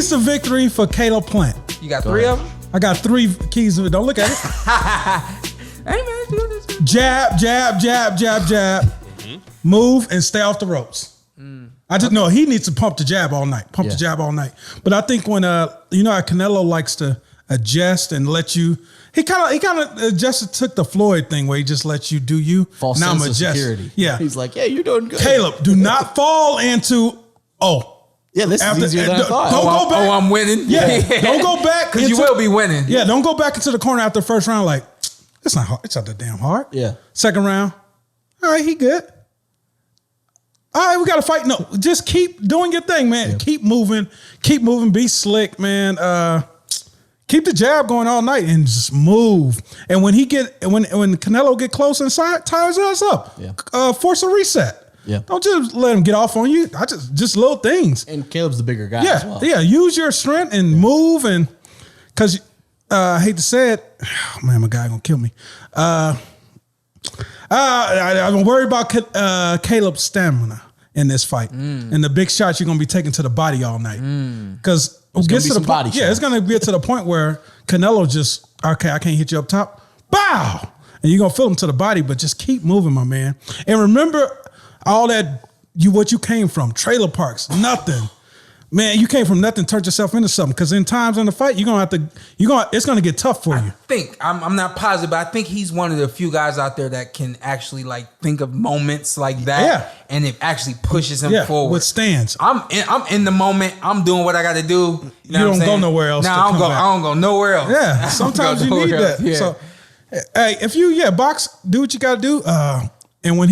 Keys to victory for Canelo-Plant. You got three of them? I got 3 keys. Don't look at it. Hey, man, do this. Jab, jab, jab, jab, jab. Move and stay off the ropes. I just know he needs to pump the jab all night. Pump the jab all night. But I think when you know how Canelo likes to adjust and let you. He kind of just took the Floyd thing where he just lets you do you. False now sense of security. Yeah, he's like, yeah, you're doing good. Caleb, do not fall into yeah, this is easier than I thought. Don't go back. Oh, I'm winning. Yeah, don't go back because you will be winning. Yeah, don't go back into the corner after the first round. Like it's not hard. It's not that damn hard. Yeah. Second round, all right, he good. All right, we got to fight. No, just keep doing your thing, man. Yeah. Keep moving. Be slick, man. Keep the jab going all night and just move. And when Canelo get close inside, tires us up. Yeah. Force a reset. Yeah. Don't just let him get off on you. Just little things. And Caleb's the bigger guy as well. Yeah. Use your strength and move. And because I hate to say it, oh man, my guy gonna kill me. I'm worried about Caleb's stamina in this fight. And the big shots you're gonna be taking to the body all night. Because it gets to the point. Yeah, it's gonna get to the point where Canelo just, okay, I can't hit you up top. Bow! And you're gonna feel him to the body, but just keep moving, my man. And remember all that what you came from, trailer parks, nothing. Man, you came from nothing, turned yourself into something. Because in times in the fight, it's gonna get tough for you. I'm not positive, but I think he's one of the few guys out there that can actually like think of moments like that, and it actually pushes him forward. Withstands. I'm in the moment. I'm doing what I got to do. You don't go nowhere else. I don't go nowhere else. Yeah, sometimes you need that. Yeah. So, hey, if you box, do what you got to do. And when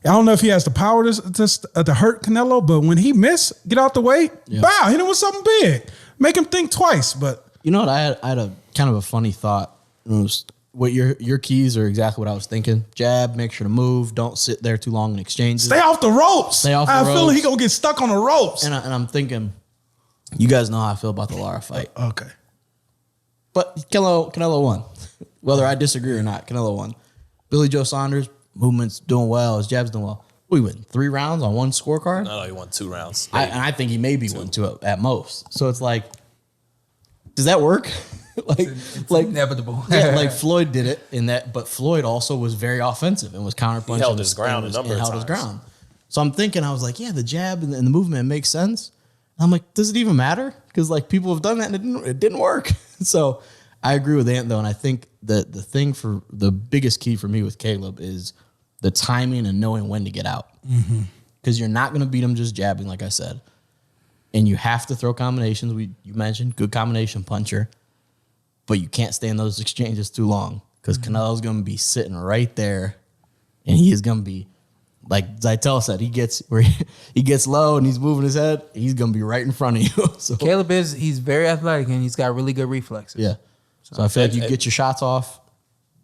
I don't know if he has the power to hurt Canelo, but when he missed, get out the way, bow, hit him with something big. Make him think twice. But you know what? I had a kind of a funny thought. It was what your keys are exactly what I was thinking. Jab, make sure to move. Don't sit there too long in exchanges. Stay off the ropes. I feel like he gonna get stuck on the ropes. And I'm thinking, you guys know how I feel about the Lara fight. Okay. But Canelo won. Whether I disagree or not, Canelo won. Billy Joe Saunders, movement's doing well. His jab's doing well. We win 3 rounds on 1 scorecard? No, he won 2 rounds. I think he maybe won 2 at most. So it's like, does that work? It's inevitable. Yeah, like Floyd did it in that, but Floyd also was very offensive and was counterpunching. He held his ground a number of times. Held his ground. So I'm thinking, I was like, yeah, the jab and the movement makes sense. And I'm like, does it even matter? Because like people have done that and it didn't work. So I agree with Ant though, and I think that the thing for the biggest key for me with Caleb is the timing and knowing when to get out. Because you're not going to beat him just jabbing, like I said. And you have to throw combinations. You mentioned good combination puncher. But you can't stay in those exchanges too long. Because Canelo's going to be sitting right there. And he is going to be, like Zytel said, he gets low and he's moving his head. He's going to be right in front of you. So Caleb he's very athletic and he's got really good reflexes. Yeah. So I feel like you get your shots off,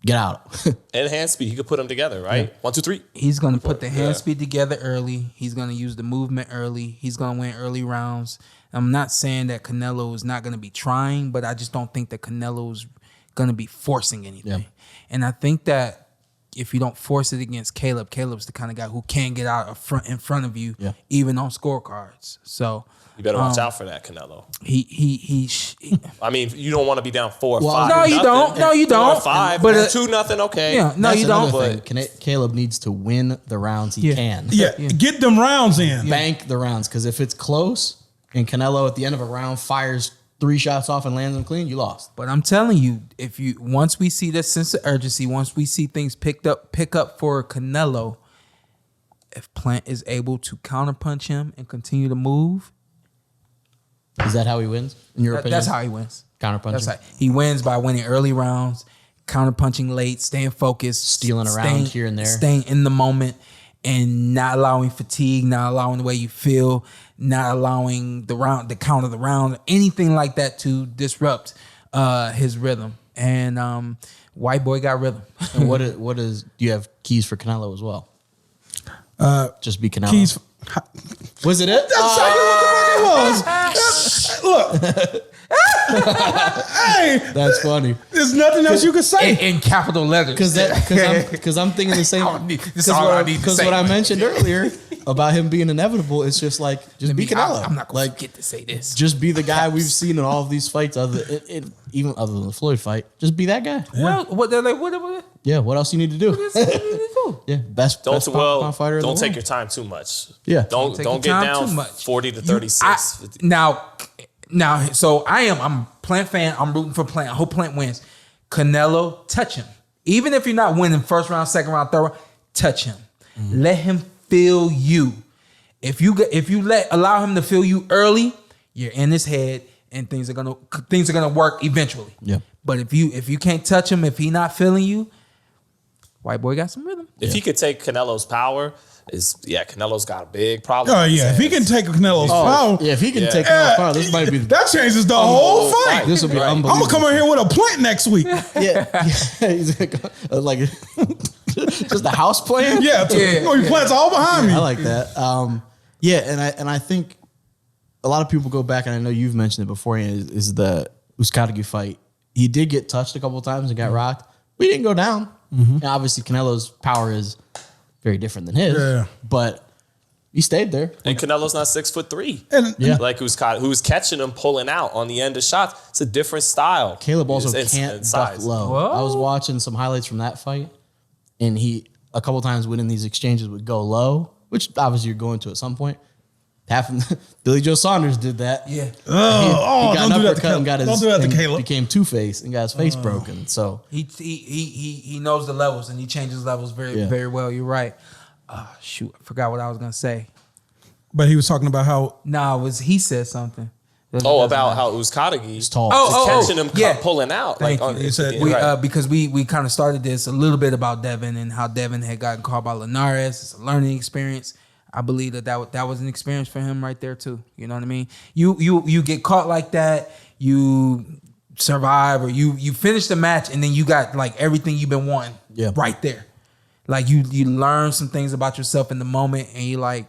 get out. And hand speed, he could put them together, right? 1, 2, 3. He's going to put the hand speed together early. He's going to use the movement early. He's going to win early rounds. I'm not saying that Canelo is not going to be trying, but I just don't think that Canelo's going to be forcing anything. Yeah. And I think that if you don't force it against Caleb's the kind of guy who can get out in front of you, even on scorecards. So you better watch out for that, Canelo. I mean, you don't want to be down 4 or 5. No, you don't. No, you don't. 5, but 2-0. Okay. Yeah. No, you don't. But Caleb needs to win the rounds he can. Yeah. Get them rounds in. Bank the rounds, because if it's close and Canelo at the end of a round fires 3 shots off and lands them clean, you lost. But I'm telling you, once we see this sense of urgency, once we see things pick up for Canelo, if Plant is able to counterpunch him and continue to move. Is that how he wins, in your opinion? That's how he wins. Counterpunching? That's how he wins, by winning early rounds, counterpunching late, staying focused. Stealing around here and there. Staying in the moment and not allowing fatigue, not allowing the way you feel, not allowing the count of the round, anything like that to disrupt his rhythm. And white boy got rhythm. And what is? Do you have keys for Canelo as well? Just be Canelo. Keys. Was it? That's exactly what the fuck it was. Look. Hey, that's funny. There's nothing else you can say in capital letters. Because I'm thinking the same. Because what I mentioned earlier, about him being inevitable. It's just like, be Canelo. I'm not going to like, forget to say this. Just be the guy we've seen in all of these fights, even other than the Floyd fight. Just be that guy. Yeah. Well, what they're like? What? Yeah. What else you need to do? Yeah, best pound fighter. Don't take your time too much. Yeah. Don't get down 40 to 36. Now, so I'm a Plant fan. I'm rooting for Plant. I hope Plant wins. Canelo, touch him. Even if you're not winning first round, second round, third round, touch him. Let him feel you. If you allow him to feel you early, you're in his head, and things are gonna work eventually. Yeah. But if you can't touch him, if he not feeling you, white boy got some rhythm. If he could take Canelo's power, Canelo's got a big problem. Oh yeah, if he can take Canelo's power, Yeah, if he can take Canelo's power, this might be that changes the whole fight. This will be unbelievable. I'm gonna come in here with a Plant next week. Yeah. He's like just a house plan. Yeah, he plants all behind me. I like that. And I think a lot of people go back, and I know you've mentioned it before. Is the Uzcategui fight? He did get touched a couple of times and got rocked. We didn't go down. And obviously, Canelo's power is very different than his. But he stayed there. And Canelo's not 6'3". And Like who's catching him, pulling out on the end of shots. It's a different style. Caleb also It's can't size. duck low. Whoa. I was watching some highlights from that fight, and he a couple times within these exchanges would go low, which obviously you're going to at some point. Billy Joe Saunders did that. Yeah. He got don't an do that to uppercut Caleb. and got his Don't do that to and Caleb. became Two-Face and got his face broken. So He knows the levels, and he changes levels very well. You're right. Shoot, I forgot what I was gonna say. But he was talking about how He said something. About how Uzcategui is tall. catching him pulling out. Thank like you. He said- Because we kind of started this a little bit about Devin and how Devin had gotten caught by Linares. It's a learning experience. I believe that was an experience for him right there too. You know what I mean? You get caught like that, you survive, or you finish the match, and then you got like everything you've been wanting right there. Like you learn some things about yourself in the moment, and you like,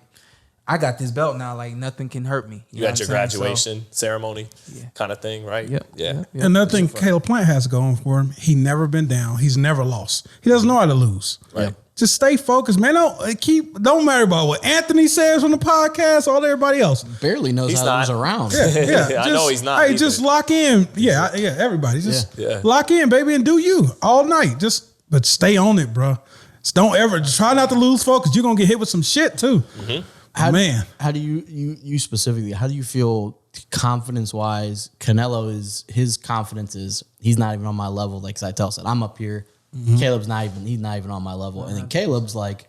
I got this belt now. Like nothing can hurt me. You got your graduation ceremony kind of thing, right? Yeah. another thing Caleb Plant has going for him. He never been down. He's never lost. He doesn't know how to lose. Right. Just stay focused, man. Don't matter about what Anthony says on the podcast or everybody else. barely knows He's how not. to lose around. Yeah. I know he's not Hey, either. just lock in. Yeah, everybody. Just Yeah. lock in, baby, and do you all night. But stay on it, bro. Just don't ever try not to lose focus. You're gonna get hit with some shit too. How do you specifically? How do you feel confidence wise? Canelo his confidence is he's not even on my level. Like Saitel said, I'm up here. Caleb's he's not even on my level. And then Caleb's like,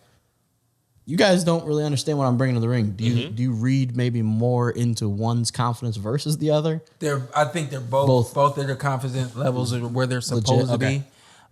you guys don't really understand what I'm bringing to the ring. Do you read maybe more into one's confidence versus the other? I think they're both of their confidence levels are where they're supposed to be.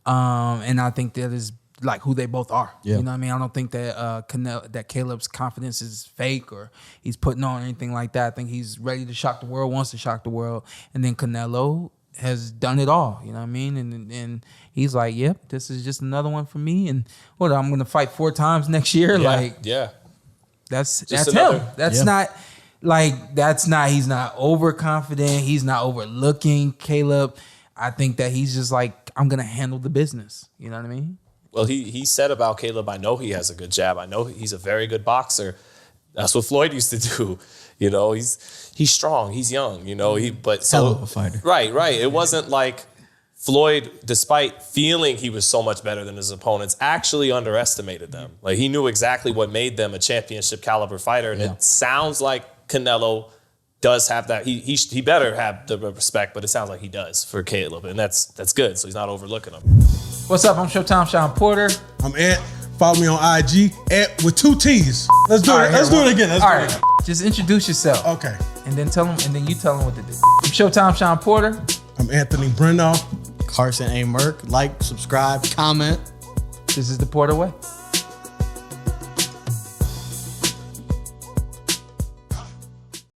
And I think that is like who they both are. Yeah. You know what I mean? I don't think that that Caleb's confidence is fake or he's putting on anything like that. I think he's ready to shock the world, wants to shock the world. And then Canelo has done it all. You know what I mean? And he's like, yep, this is just another one for me. And I'm going to fight 4 times next year. That's another- him. That's not, he's not overconfident. He's not overlooking Caleb. I think that he's just like, I'm going to handle the business. You know what I mean? Well, he said about Caleb, I know he has a good jab. I know he's a very good boxer. That's what Floyd used to do. You know, he's strong. He's young. You know, Hell of a fighter. Right. It wasn't like Floyd, despite feeling he was so much better than his opponents, actually underestimated them. Like he knew exactly what made them a championship caliber fighter. And it sounds like Canelo does have that. He better have the respect, but it sounds like he does for Caleb, and that's good. So he's not overlooking him. What's up? I'm Showtime Shawn Porter. I'm Ant. Follow me on IG with 2 T's. Let's do it. Let's do it again. All right. Just introduce yourself. Okay. And then you tell them what to do. I'm Showtime Shawn Porter. I'm Anthony Brenagh. Carson A. Merk. Like, subscribe, comment. This is the Porter Way.